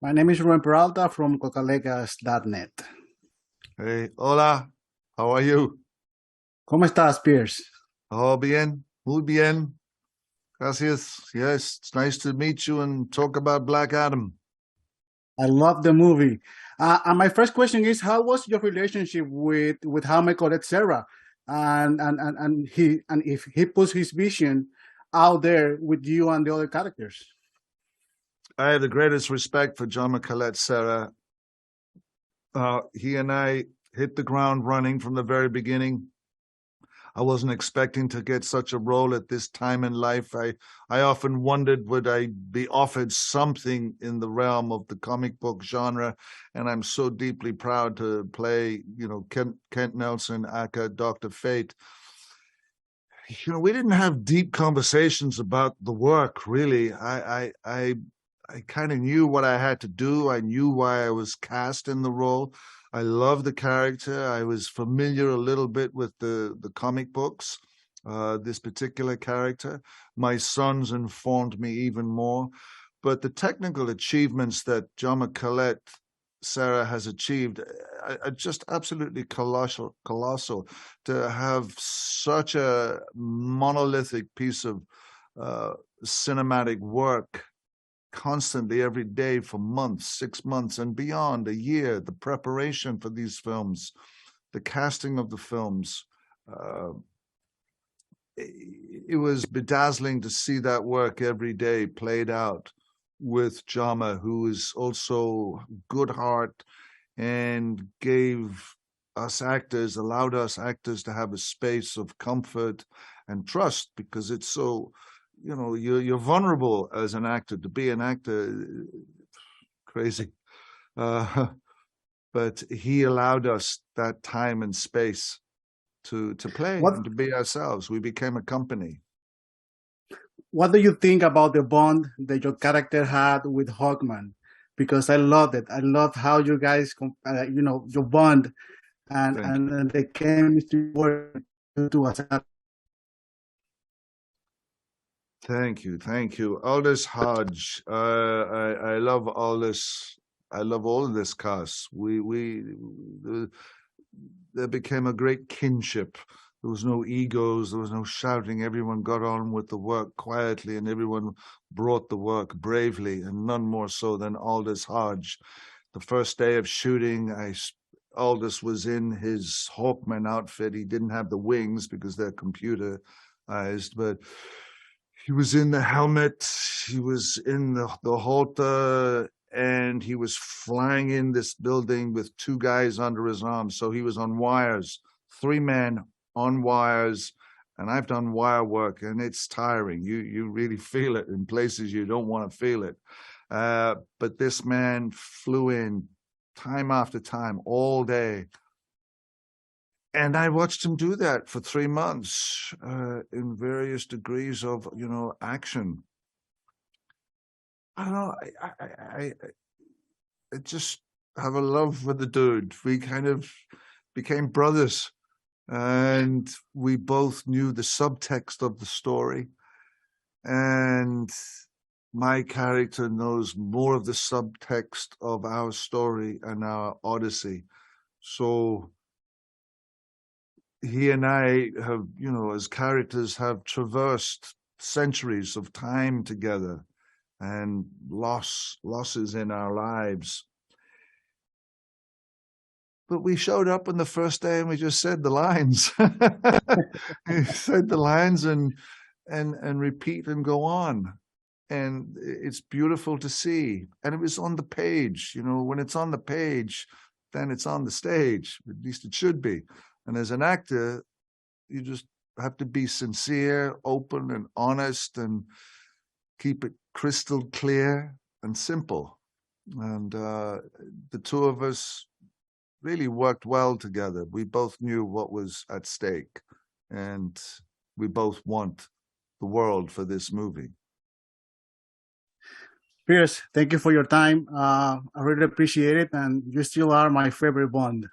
My name is Ruben Peralta from cocalegas.net. Hey, hola, how are you? ¿Cómo estás, Pierce? Oh, bien, muy bien. Gracias. Yes, it's nice to meet you and talk about Black Adam. I love the movie. And my first question is, how was your relationship with Jaume Collet-Serra? And if he puts his vision out there with you and the other characters? I have the greatest respect for Jaume Collet-Serra. He and I hit the ground running from the very beginning. I wasn't expecting to get such a role at this time in life. I often wondered, would I be offered something in the realm of the comic book genre? And I'm so deeply proud to play, Kent Nelson, aka Dr. Fate. We didn't have deep conversations about the work, really. I kind of knew what I had to do. I knew why I was cast in the role. I love the character. I was familiar a little bit with the comic books, this particular character. My sons informed me even more. But the technical achievements that Jaume Collet-Serra has achieved are just absolutely colossal. To have such a monolithic piece of cinematic work constantly every day for months, 6 months and beyond, a year, the preparation for these films, the casting of the films. It was bedazzling to see that work every day played out with Jaume, who is also good heart and allowed us actors to have a space of comfort and trust, because it's so, you're vulnerable as an actor. To be an actor, crazy. But he allowed us that time and space to play and to be ourselves. We became a company. What do you think about the bond that your character had with Hawkman? Because I loved it. I loved how you guys, your bond and the chemistry work to us. Thank you. Aldis Hodge. I love Aldis. I love all of this cast. There became a great kinship. There was no egos. There was no shouting. Everyone got on with the work quietly, and everyone brought the work bravely, and none more so than Aldis Hodge. The first day of shooting, Aldis was in his Hawkman outfit. He didn't have the wings because they're computerized, but he was in the helmet, he was in the halter, and he was flying in this building with 2 guys under his arms. So he was on wires, 3 men on wires, and I've done wire work, and it's tiring. You really feel it in places you don't want to feel it. But this man flew in time after time, all day. And I watched him do that for 3 months in various degrees of, action. I don't know. I just have a love for the dude. We kind of became brothers, and we both knew the subtext of the story. And my character knows more of the subtext of our story and our odyssey. So he and I have, as characters, have traversed centuries of time together and losses in our lives. But we showed up on the first day and we just said the lines. We said the lines and repeat and go on. And it's beautiful to see. And it was on the page. When it's on the page, then it's on the stage. At least it should be. And as an actor, you just have to be sincere, open, and honest, and keep it crystal clear and simple. And the 2 of us really worked well together. We both knew what was at stake, and we both want the world for this movie. Pierce, thank you for your time. I really appreciate it, and you still are my favorite Bond.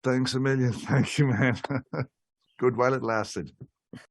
Thanks a million. Thank you, man. Good while it lasted.